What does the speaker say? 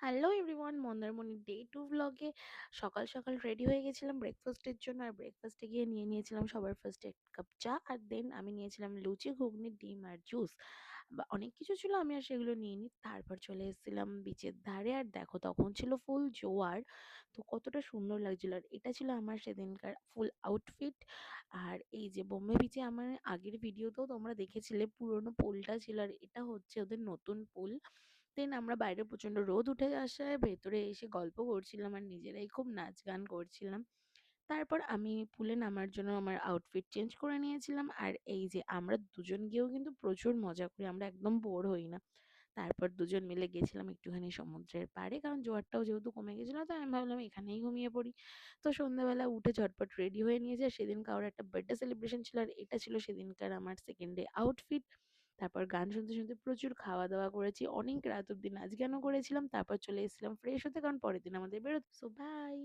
Hello everyone, মন্দারমণির day 2 ব্লগে সকাল সকাল রেডি হয়ে গেছিলাম ব্রেকফাস্টের জন্য। আর ব্রেকফাস্টে গিয়ে নিয়েছিলাম সবার ফার্স্টে 1 কাপ চা, আর দেন আমি নিয়েছিলাম লুচি, ঘুগনি, ডিম আর জুস। অনেক কিছু ছিল, আমি আর সেগুলো নিইনি। তারপর চলে এসেছিলাম বিচের ধারে, আর দেখো তখন ছিল ফুল জোয়ার। তো কতটা সুন্দর লাগছিল, আর এটা ছিল আমার সেদিনকার ফুল আউটফিট। আর এই যে বোম্বে বিচে আমার আগের ভিডিওতেও তোমরা দেখেছিলে পুরোনো পুলটা ছিল, আর এটা হচ্ছে ওদের নতুন পুল। দেন আমরা বাইরে প্রচণ্ড রোদ উঠে আসায় ভেতরে এসে গল্প করছিলাম আর নিজেরাই খুব নাচ গান করছিলাম। তারপর আমি পুলে নামার জন্য আমার আউটফিট চেঞ্জ করে নিয়েছিলাম, আর এই যে আমরা দুজন গিয়েও কিন্তু প্রচুর মজা করি, আমরা একদম বোর হই না। তারপর দুজন মিলে গেছিলাম একটুখানি সমুদ্রের পাড়ে, কারণ জোয়ারটাও যেহেতু কমে গেছিলো, তো আমি ভাবলাম এখানেই ঘুমিয়ে পড়ি। তো সন্ধ্যাবেলা উঠে ঝটপট রেডি হয়ে নিয়েছি, আর সেদিন কারোর একটা বার্থডে সেলিব্রেশন ছিল, আর এটা ছিল সেদিনকার আমার সেকেন্ড ডে আউটফিট। তারপর গান শুনতে শুনতে প্রচুর খাওয়া দাওয়া করেছি, অনেক রাত অব্দি নাচ গানও করেছিলাম। তারপর চলে এসেছিলাম ফ্রেশ হতে, কারণ পরের দিন আমাদের বেরোতে। So by.